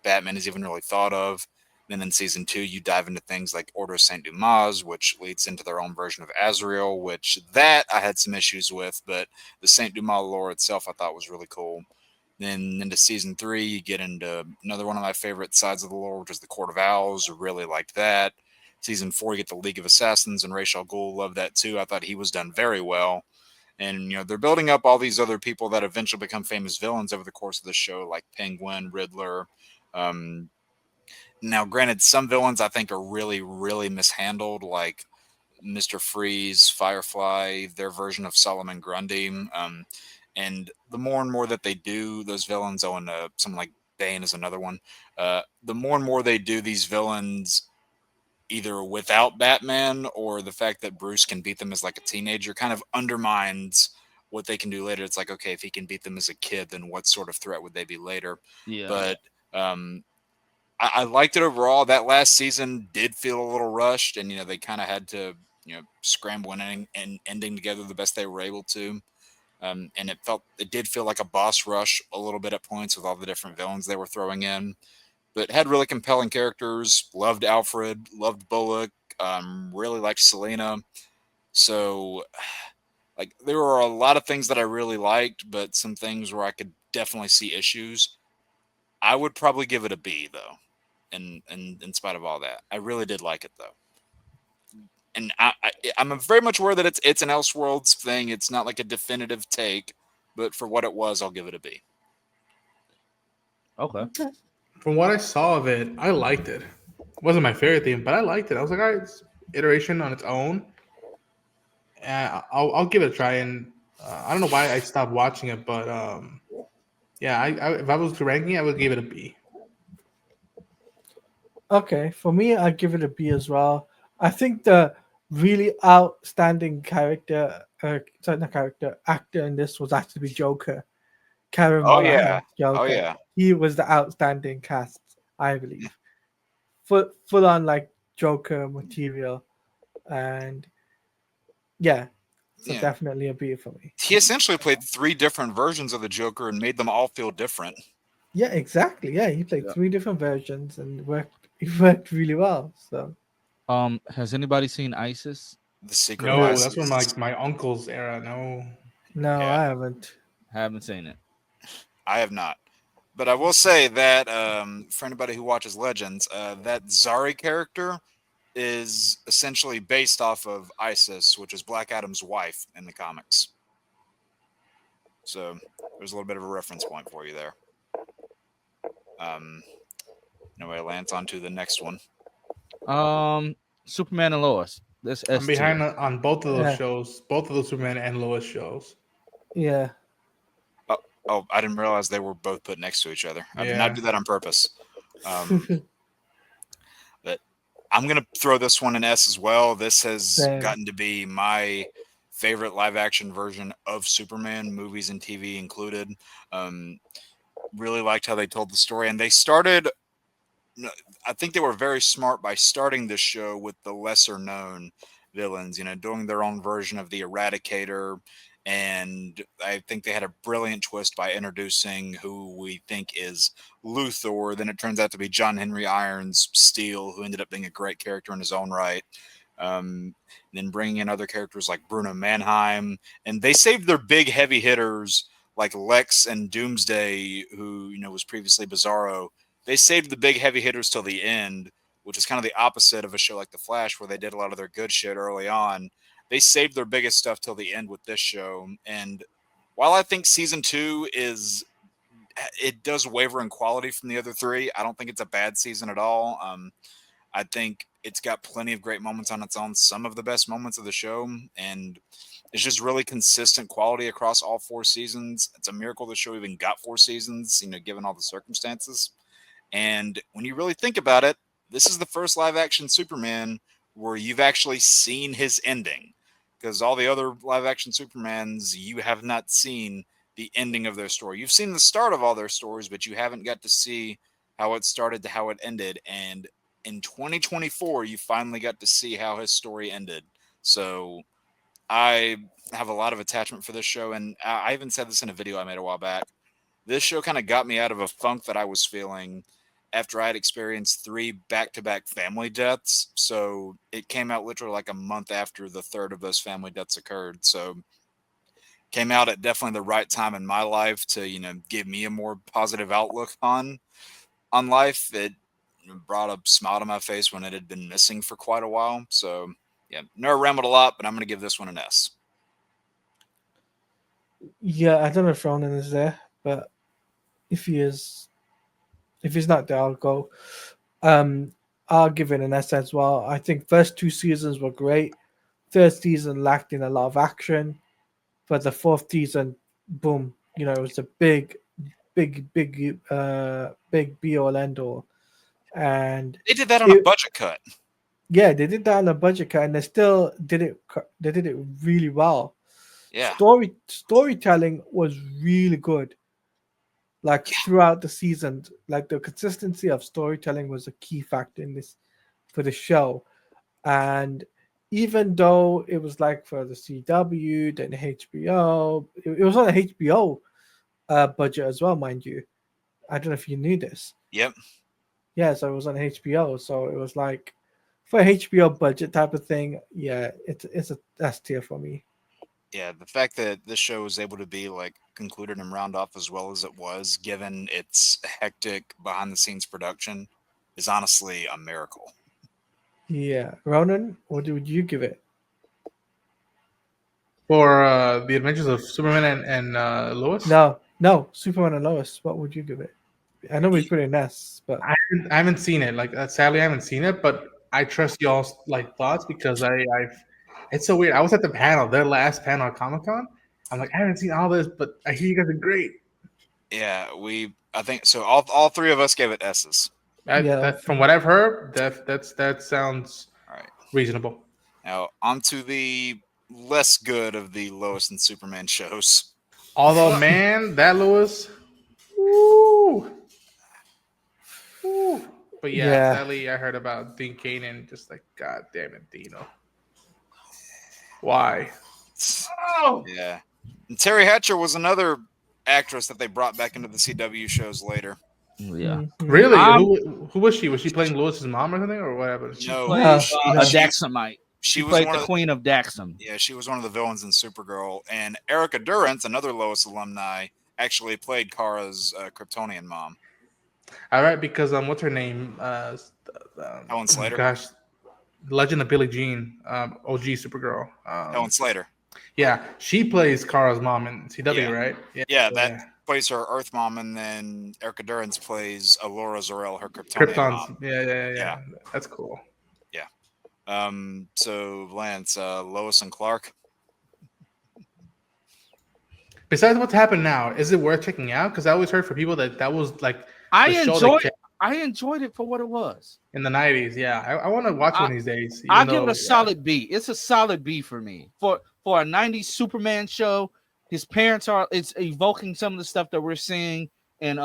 Batman is even really thought of. Then in season 2, you dive into things like Order of Saint Dumas, which leads into their own version of Azrael, which that I had some issues with, but the Saint Dumas lore itself I thought was really cool. Then into season 3, you get into another one of my favorite sides of the lore, which is the Court of Owls. I really liked that. Season 4, you get the League of Assassins, and Ra's al Ghul. Loved that too. I thought he was done very well. And they're building up all these other people that eventually become famous villains over the course of the show, like Penguin, Riddler. Now, granted, some villains I think are really, really mishandled, like Mr. Freeze, Firefly, their version of Solomon Grundy. And the more and more that they do, those villains, someone like Bane is another one. The more and more they do these villains, either without Batman or the fact that Bruce can beat them as like a teenager, kind of undermines what they can do later. It's like, okay, if he can beat them as a kid, then what sort of threat would they be later? Yeah. But I liked it overall. That last season did feel a little rushed, and they kind of had to scramble and ending together the best they were able to. And it did feel like a boss rush a little bit at points with all the different villains they were throwing in, but had really compelling characters. Loved Alfred, loved Bullock, really liked Selena. So, like, there were a lot of things that I really liked, but some things where I could definitely see issues. I would probably give it a B though. In spite of all that, I really did like it though, and I'm very much aware that it's an Elseworlds thing. It's not like a definitive take, but for what it was, I'll give it a B. Okay. From what I saw of it, I liked it. It wasn't my favorite thing, but I liked it. I was like, all right, it's iteration on its own. I'll give it a try. And I don't know why I stopped watching it, but yeah, if I was to ranking it, I would give it a B. Okay, for me, I'd give it a B as well. I think the really outstanding actor in this was actually Joker. Karen Oh, Monahan, yeah. Joker. Oh yeah. He was the outstanding cast, I believe. Full on like Joker material, and yeah, so Yeah. definitely a B for me. He essentially played 3 different versions of the Joker and made them all feel different. Yeah, exactly. Yeah, he played Yeah. 3 different versions and it worked really well. So Has anybody seen ISIS? The Secret No, of that's from ISIS. my uncle's era. No. no, Yeah. I haven't. Haven't seen it. I have not. But I will say that for anybody who watches Legends, that Zari character is essentially based off of Isis, which is Black Adam's wife in the comics. So there's a little bit of a reference point for you there. Anyway, Lance, on to the next one. Superman and Lois. This I'm behind S on both of those Yeah. shows, both of those Superman and Lois shows. Yeah. Oh, I didn't realize they were both put next to each other. I did Yeah. not do that on purpose. But I'm going to throw this one an S as well. This has Same. gotten to be my favorite live action version of Superman, movies and TV included. Really liked how they told the story. And they started, I think they were very smart by starting this show with the lesser known villains, doing their own version of the Eradicator. And I think they had a brilliant twist by introducing who we think is Luthor. Then it turns out to be John Henry Irons Steel, who ended up being a great character in his own right. Then bringing in other characters like Bruno Mannheim. And they saved their big heavy hitters like Lex and Doomsday, who was previously Bizarro. They saved the big heavy hitters till the end, which is kind of the opposite of a show like The Flash, where they did a lot of their good shit early on. They saved their biggest stuff till the end with this show. And while I think season 2 it does waver in quality from the other 3, I don't think it's a bad season at all. I think it's got plenty of great moments on its own, some of the best moments of the show, and it's just really consistent quality across all 4 seasons. It's a miracle the show even got 4 seasons, given all the circumstances. And when you really think about it, this is the first live action Superman where you've actually seen his ending. Because all the other live action Supermans, you have not seen the ending of their story. You've seen the start of all their stories, but you haven't got to see how it started to how it ended. And in 2024, you finally got to see how his story ended. So I have a lot of attachment for this show. And I even said this in a video I made a while back. This show kind of got me out of a funk that I was feeling after I had experienced 3 back-to-back family deaths. So it came out literally like a month after the third of those family deaths occurred. So came out at definitely the right time in my life to, give me a more positive outlook on life. It brought a smile to my face when it had been missing for quite a while. So yeah, never rambled a lot, but I'm going to give this one an S. Yeah, I don't know if Ronan is there, but if he's not there, I'll go. I'll give it an S as well. I think first 2 seasons were great. Third season lacked in a lot of action, but the 4th season, boom! It was a big be all end all, and They did that on a budget cut. Yeah, they did that on a budget cut, and they still did it. They did it really well. Yeah. Storytelling was really good. Like throughout the season, like the consistency of storytelling was a key factor in this for the show. And even though it was like for the CW, then HBO, it was on a HBO budget as well, mind you. I don't know if you knew this. Yep. Yeah, so it was on HBO, so it was like for a HBO budget type of thing. Yeah, it's a S tier for me. Yeah, the fact that this show was able to be like concluded and round off as well as it was, given its hectic behind the scenes production, is honestly a miracle. Yeah, Ronan, what would you give it? For the Adventures of Superman and Lois? No, Superman and Lois. What would you give it? I know we put it in S, but I haven't seen it. Like sadly, I haven't seen it, but I trust y'all's thoughts because I've. It's so weird. I was at the panel, their last panel at Comic-Con. I'm like, I haven't seen all this, but I hear you guys are great. Yeah, I think so. All 3 of us gave it S's. That from what I've heard, that sounds all right. Reasonable. Now on to the less good of the Lois and Superman shows. Although, man, that Lois, woo. But yeah, sadly, I heard about Dean Cain and just like, God damn it, Dino. Why? Oh. Yeah. And Terry Hatcher was another actress that they brought back into the CW shows later. Yeah. Really? Who was she? Was she playing Lois's mom or something, or whatever? She played a Daxamite. She was played one the Queen of Daxam. Yeah, she was one of the villains in Supergirl. And Erica Durance, another Lois alumni, actually played Kara's Kryptonian mom. All right, because what's her name? Helen Slater. Gosh, Legend of Billie Jean, OG Supergirl. Helen Slater. Yeah, she plays Kara's mom in CW, Yeah. right? Yeah, that plays her Earth mom, and then Erica Durance plays Allura Zor-El, her Kryptonian Krypton's. mom. Yeah. That's cool. Yeah. So Lance, Lois and Clark. Besides what's happened now, is it worth checking out? Because I always heard from people that was like I the show enjoyed it for what it was. in the 90s. Yeah, I want to watch one of these days. I'll give it a solid B. It's a solid B for me. For a 90s Superman show, his parents it's evoking some of the stuff that we're seeing in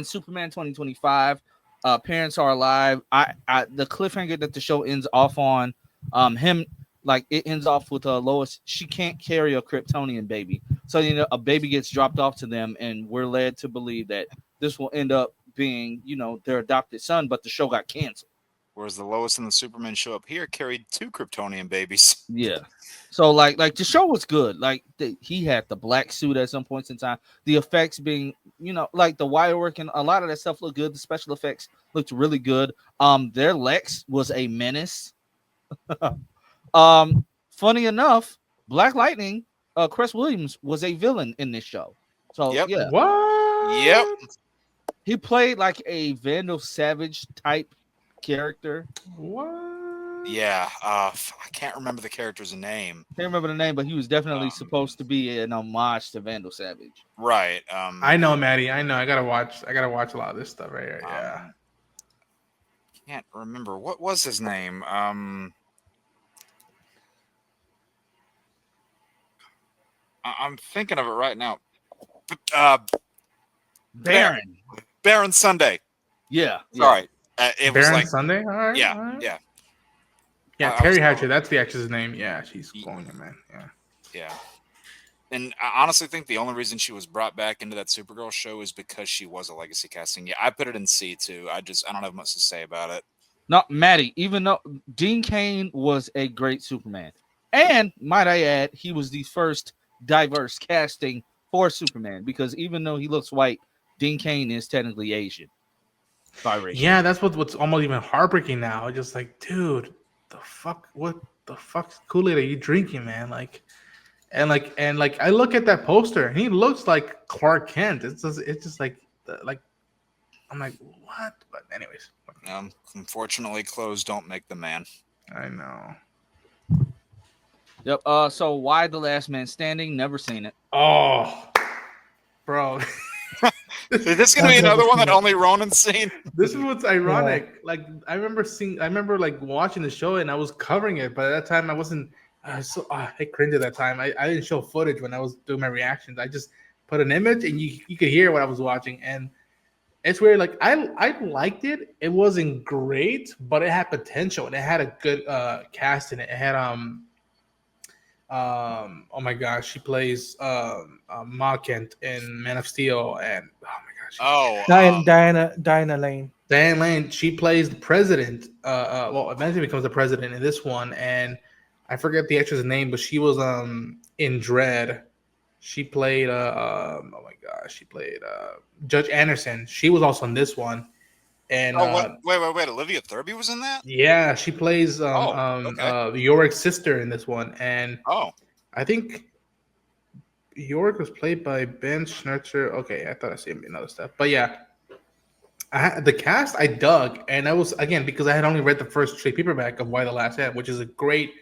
Superman 2025. Parents are alive. The cliffhanger that the show ends off on, him, like, it ends off with Lois. She can't carry a Kryptonian baby, so a baby gets dropped off to them, and we're led to believe that this will end up being their adopted son. But the show got canceled. Whereas the Lois and the Superman show up here carried 2 Kryptonian babies. Yeah. So like the show was good. Like he had the black suit at some points in time. The effects being, like the wire work and a lot of that stuff looked good. The special effects looked really good. Their Lex was a menace. Funny enough, Black Lightning, Chris Williams was a villain in this show. So Yep. yeah. What? Yep. He played like a Vandal Savage type character. What? Yeah. I can't remember the character's name. Can't remember the name, but he was definitely supposed to be an homage to Vandal Savage. Right. I know, Maddie. I know. I gotta watch a lot of this stuff right here. Yeah. Can't remember. What was his name? I'm thinking of it right now. Baron Sunday. Yeah. Sorry. It was Baron like Sunday. All right. Yeah. all right. Yeah. Yeah, Terry Hatcher. That's the actress's name. Yeah, she's calling him, man. Yeah. Yeah. And I honestly think the only reason she was brought back into that Supergirl show is because she was a legacy casting. Yeah, I put it in C too. I don't have much to say about it. No, Maddie, even though Dean Cain was a great Superman, and might I add, he was the first diverse casting for Superman, because even though he looks white, Dean Cain is technically Asian. Biracial. Yeah, that's what's almost even heartbreaking now. Just like, dude, what the fuck Kool-Aid are you drinking, man? Like, and I look at that poster and he looks like Clark Kent. It's just like I'm like, what? But anyways. Unfortunately, clothes don't make the man. I know. Yep. So why The Last Man Standing? Never seen it. Oh, bro. Is this gonna be another one that only Ronan's seen? This is what's ironic. Yeah. Like I remember like watching the show and I was covering it, but at that time I wasn't. I cringed at that time. I didn't show footage when I was doing my reactions. I just put an image and you could hear what I was watching, and it's weird. Like I liked it. It wasn't great, but it had potential and it had a good cast in it. It had oh my gosh, she plays Ma Kent in Man of Steel, and oh my gosh, Diana Lane. Diane Lane, she plays the president. Well, eventually becomes the president in this one, and I forget the actress' name, but she was in Dread. She played oh my gosh, she played Judge Anderson. She was also in this one. And wait, Olivia Thirlby was in that? Yeah, she plays Yorick's sister in this one, and I think Yorick was played by Ben Schnurzer. Okay, I thought I seen another stuff, but yeah, the cast I dug, and I was again because I had only read the first trade paperback of Why the Last Man, which is a great.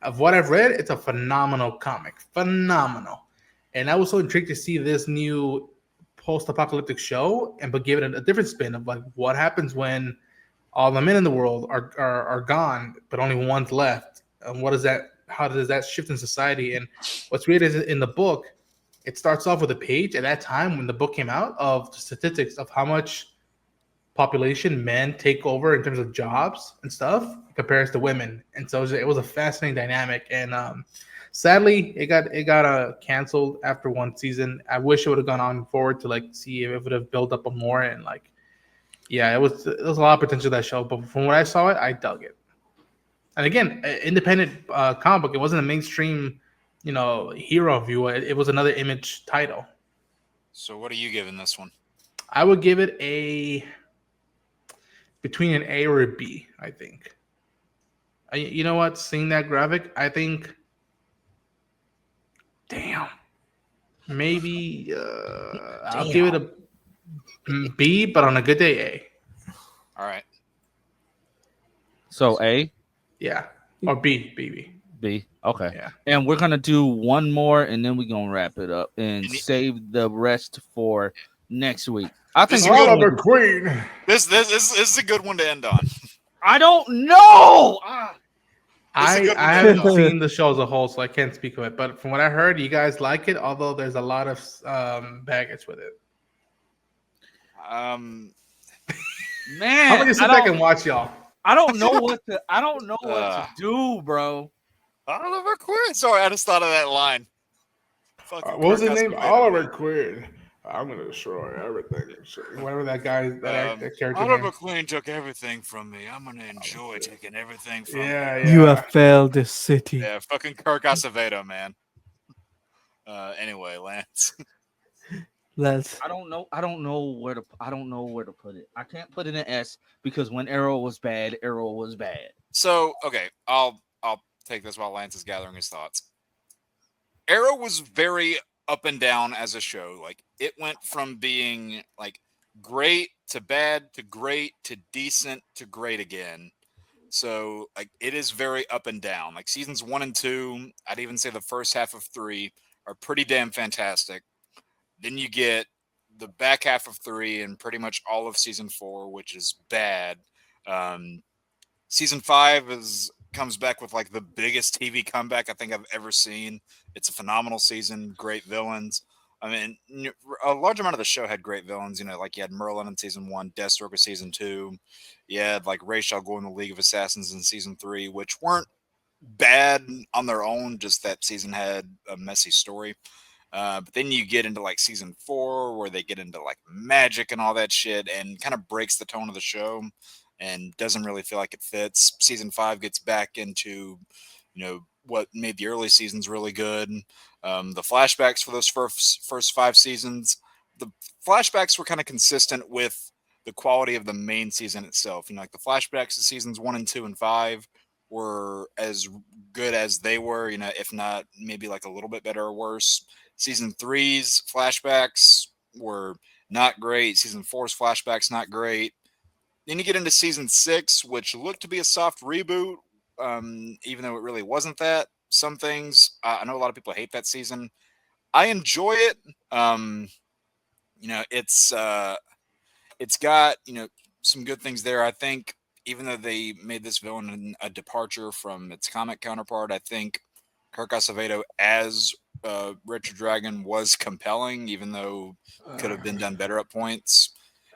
Of what I've read, it's a phenomenal comic, phenomenal, and I was so intrigued to see this new post-apocalyptic show, but give it a different spin of like what happens when all the men in the world are gone, but only one's left, and what is that? How does that shift in society? And what's weird is in the book, it starts off with a page at that time when the book came out of the statistics of how much population men take over in terms of jobs and stuff compares to women, and so it was a fascinating dynamic. And sadly, it got canceled after one season. I wish it would have gone on forward to like see if it would have built up more, and like, yeah, it was a lot of potential to that show. But from what I saw it, I dug it. And again, independent comic book. It wasn't a mainstream, hero view. It was another Image title. So what are you giving this one? I would give it a between an A or a B. I think. You know what? Seeing that graphic, I think. Damn. Maybe I'll give it a B, but on a good day, A. All right. So A, Yeah, or B, B. B. Okay. Yeah. And we're gonna do one more, and then we're gonna wrap it up and And save the rest for next week. I think This is we're good. gonna Oliver do- Queen. This is a good one to end on. I don't know. This is a good one I to haven't end on. seen the show as a whole, so I can't speak of it. But from what I heard, you guys like it, although there's a lot of baggage with it. Um, Man, I'm gonna sit back and watch y'all. I don't know what to. I don't know what to Uh. do, bro. Oliver Queen. Sorry, I just thought of that line. Fucking What was his Kirk name? Cassavetes, Oliver man. Queen. I'm gonna destroy everything. Whatever that guy, that character Oliver name. Queen took everything from me. I'm gonna enjoy taking everything from Yeah, me. yeah. You have failed this city. Yeah, fucking Kirk Cassavetes, man. Anyway, Lance. Let's. I don't know. I don't know where to. I don't know where to put it. I can't put it in S because when Arrow was bad, Arrow was bad. So, okay, I'll take this while Lance is gathering his thoughts. Arrow was very up and down as a show. Like, it went from being like great to bad to great to decent to great again. So, like, it is very up and down. Like, seasons 1 and 2, I'd even say the first half of 3 are pretty damn fantastic. Then you get the back half of 3 and pretty much all of season 4, which is bad. Season 5 comes back with like the biggest TV comeback I think I've ever seen. It's a phenomenal season, great villains. I mean, a large amount of the show had great villains. You know, like you had Merlin in season 1, Deathstroke in season 2. You had like Ra's al Ghul in the League of Assassins in season 3, which weren't bad on their own. Just that season had a messy story. But then you get into like season 4 where they get into like magic and all that shit and kind of breaks the tone of the show and doesn't really feel like it fits. Season 5 gets back into, what made the early seasons really good. The flashbacks for those first 5 seasons, the flashbacks were kind of consistent with the quality of the main season itself. Like the flashbacks of seasons 1 and 2 and 5 were as good as they were, if not maybe like a little bit better or worse. Season 3's flashbacks were not great. Season 4's flashbacks not great. Then you get into season 6, which looked to be a soft reboot, even though it really wasn't that. Some things, I know a lot of people hate that season. I enjoy it. It's got some good things there. I think even though they made this villain a departure from its comic counterpart, I think Kirk Cassavetes as Richard Dragon was compelling, even though could have been done better at points.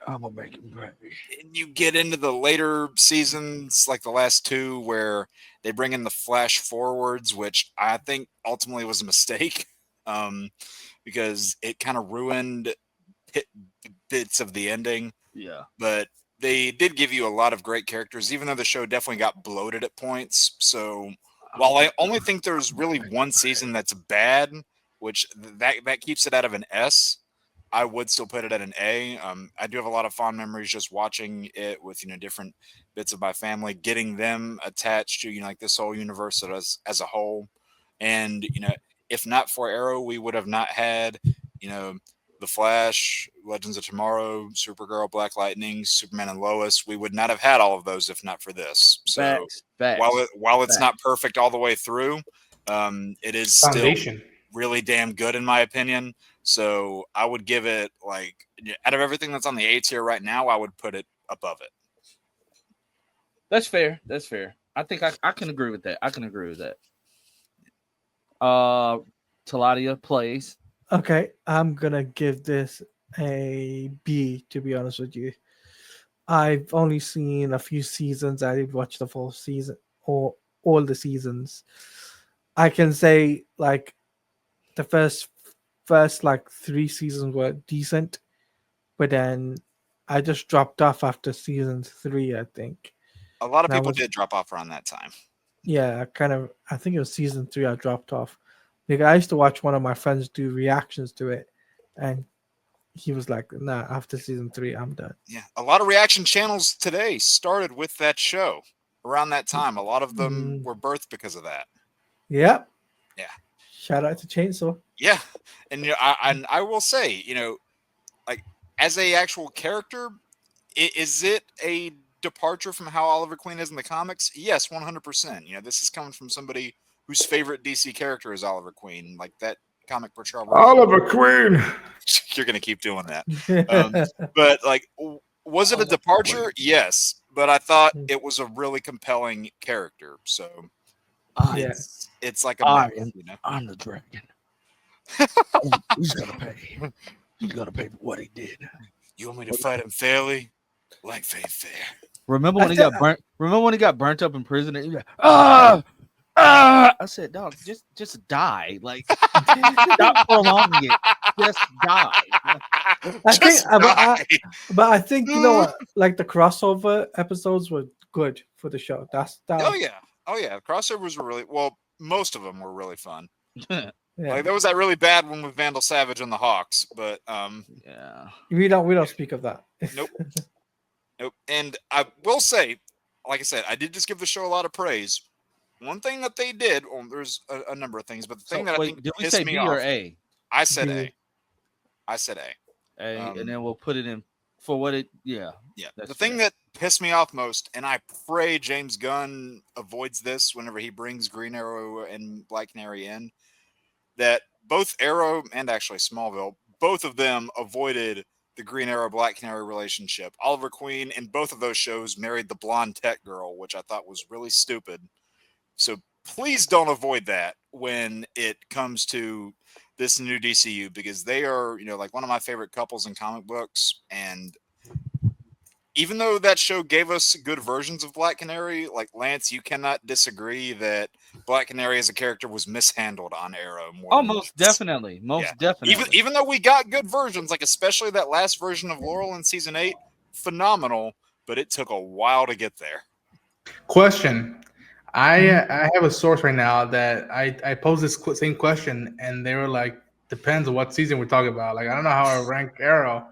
I'm gonna make him happy. And you get into the later seasons, like the last 2, where they bring in the flash forwards, which I think ultimately was a mistake, because it kind of ruined bits of the ending. Yeah. But they did give you a lot of great characters, even though the show definitely got bloated at points. So while I only think there's really one season that's bad, which that keeps it out of an S, I would still put it at an A. I do have a lot of fond memories just watching it with different bits of my family, getting them attached to like this whole universe as a whole. And if not for Arrow, we would have not had The Flash, Legends of Tomorrow, Supergirl, Black Lightning, Superman and Lois. We would not have had all of those if not for this. So Facts. while it's not perfect all the way through, it is Foundation. still really damn good in my opinion. So I would give it, like, out of everything that's on the A tier right now, I would put it above it. That's fair. I think I can agree with that. Taladia plays. Okay, I'm gonna give this a B, to be honest with you. I've only seen a few seasons. I didn't watch the full season or all the seasons. I can say like the first like 3 seasons were decent, but then I just dropped off after season 3, I think. A lot of people did drop off around that time. Yeah, I think it was season 3 I dropped off. Like, I used to watch one of my friends do reactions to it, and he was like, "Nah, after season 3, I'm done." Yeah, a lot of reaction channels today started with that show. Around that time, a lot of them were birthed because of that. Yep. Yeah. Shout out to Chainsaw. Yeah, and I will say, like as a actual character, is it a departure from how Oliver Queen is in the comics? Yes, 100%. This is coming from somebody whose favorite DC character is Oliver Queen, like that comic portrayal. Oliver Queen. You're gonna keep doing that, but like, was it a departure? Yes, but I thought it was a really compelling character. So it's like a I'm the dragon. He's gonna pay. He's gonna pay for what he did. You want me to fight him fairly? Like fair. Remember when he got burnt? Remember when he got burnt up in prison? And he was like, I said, dog, just die. Like, stop prolonging it. Just die. But I think you know what? Like the crossover episodes were good for the show. Oh yeah. Crossovers were really well. Most of them were really fun. Yeah. Like there was that really bad one with Vandal Savage and the Hawks, but yeah, we don't speak of that. Nope. And I will say, like I said, I did just give the show a lot of praise. One thing that they did, there's a number of things, but the thing that I think did we pissed say me B off, or A? I said B. A. I said A. And then we'll put it in for what it. Yeah. The thing that pissed me off most, and I pray James Gunn avoids this whenever he brings Green Arrow and Black Canary in, that both Arrow and actually Smallville, both of them avoided the Green Arrow Black Canary relationship. Oliver Queen in both of those shows married the blonde tech girl, which I thought was really stupid. So please don't avoid that when it comes to this new DCU, because they are, like one of my favorite couples in comic books. And even though that show gave us good versions of Black Canary, like Lance, you cannot disagree that Black Canary as a character was mishandled on Arrow. Most definitely. Even though we got good versions, like especially that last version of Laurel in season 8, phenomenal, but it took a while to get there. Question. I have a source right now that I posed this same question, and they were like, depends on what season we're talking about. Like, I don't know how I rank Arrow.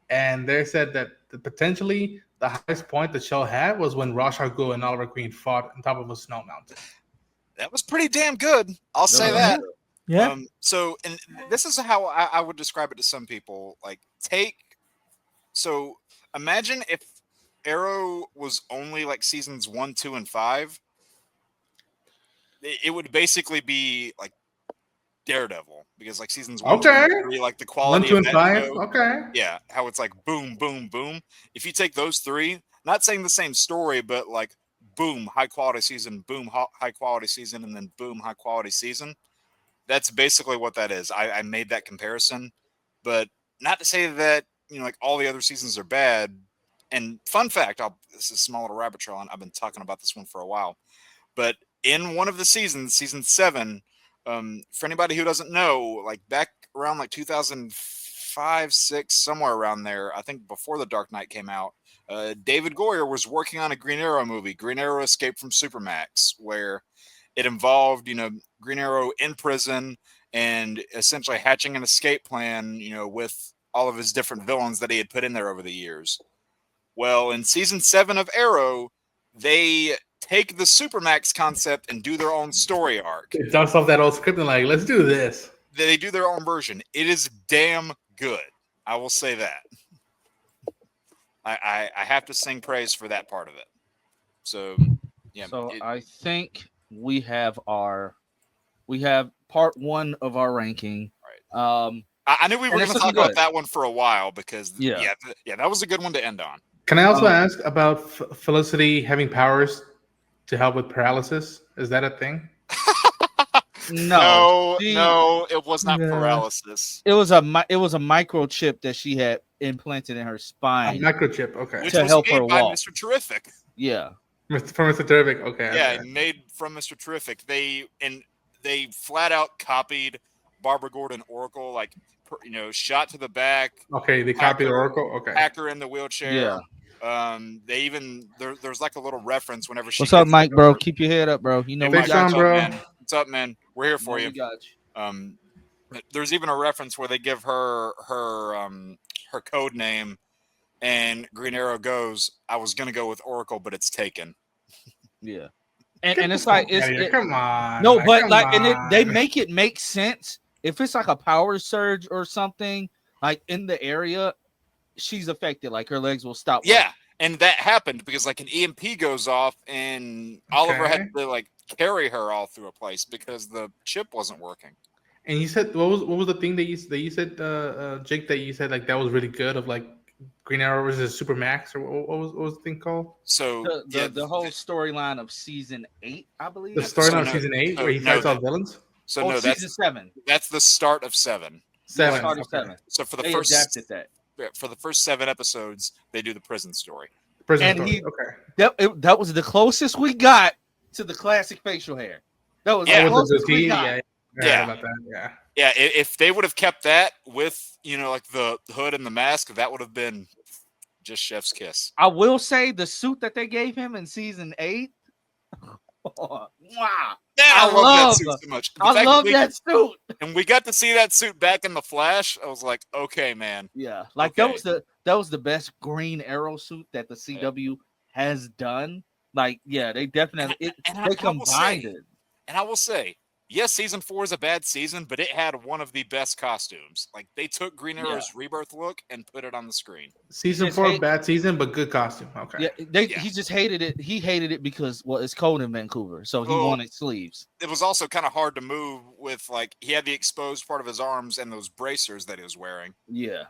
And they said that potentially the highest point the show had was when Ra's al Ghul and Oliver Queen fought on top of a snow mountain. That was pretty damn good. I'll say that. Yeah. So, and this is how I would describe it to some people. Like, imagine if Arrow was only like seasons 1, 2, and 5. It would basically be like Daredevil, because like seasons 1, 2, and 3, like the quality 1, 2, of and that 5. show, Okay. yeah, how it's like boom, boom, boom. If you take those 3, not saying the same story, but like boom, high quality season, boom, high quality season, and then boom, high quality season. That's basically what that is. I made that comparison, but not to say that like all the other seasons are bad. And fun fact, this is a small little rabbit trail, and I've been talking about this one for a while, but in one of the seasons, season 7, for anybody who doesn't know, like back around like 2005, 6, somewhere around there, I think before The Dark Knight came out, David Goyer was working on a Green Arrow movie, Green Arrow Escape from Supermax, where it involved, Green Arrow in prison and essentially hatching an escape plan, with all of his different villains that he had put in there over the years. Well, in season 7 of Arrow, they take the Supermax concept and do their own story arc. It dumps off that old script and like, let's do this. They do their own version. It is damn good. I will say that. I have to sing praise for that part of it. So, yeah. So I think we have part 1 of our ranking. Right. I knew we were going to talk about that one for a while because yeah, that was a good one to end on. Can I also ask about Felicity having powers to help with paralysis? Is that a thing? No, it was not paralysis. It was a microchip that she had implanted in her spine. A microchip, okay. Which to was help made her by walk. Mr. Terrific. Yeah. From Mr. Terrific, okay. Yeah, okay. Made from Mr. Terrific. They flat out copied Barbara Gordon Oracle, like shot to the back. Okay, they copied Oracle. Okay. Hacker in the wheelchair. Yeah. They even there's like a little reference whenever she. What's up, Mike, bro? Keep your head up, bro. You know we got you, bro. Man. What's up, man? We're here for you. We got you. There's even a reference where they give her code name, and Green Arrow goes, "I was gonna go with Oracle, but it's taken." Yeah, Get and the it's like fuck outta here. Come on. no, man, but come like, and they on. make it make sense if it's like a power surge or something like in the area. She's affected, like her legs will stop. Yeah, and that happened because like an EMP goes off, and Oliver had Okay. to like carry her all through a place because the chip wasn't working. And you said what was the thing that you said, Jake, that you said like that was really good of like Green Arrow versus Super Max, or what was the thing called? So The whole storyline of season 8, I believe. The storyline of season 8 where he fights all villains. So Oh, no, season 7. that's the start of 7. Seven. Start of Okay. 7. So for the They first adapted that. for the first 7 episodes, they do the prison story. Prison And story. he- Okay. That was the closest we got to the classic facial hair. That was Yeah. the With the closest we goatee, got. yeah. I Yeah. heard about that. Yeah. Yeah, if they would have kept that with like the hood and the mask, that would have been just chef's kiss. I will say the suit that they gave him in season 8. Wow. Man, I love that suit so much. The I fact love we- that suit. And we got to see that suit back in the Flash. I was like, okay, man. Yeah, like Okay. that was the best Green Arrow suit that the CW has done. Like, yeah, they definitely they combined it. And I will say, yes, season 4 is a bad season, but it had one of the best costumes. Like they took Green Arrow's rebirth look and put it on the screen. Season Just 4, hate- bad season, but good costume. Okay. Yeah, he just hated it. He hated it because it's cold in Vancouver, so he Oh. wanted sleeves. It was also kind of hard to move with like he had the exposed part of his arms and those bracers that he was wearing. Yeah,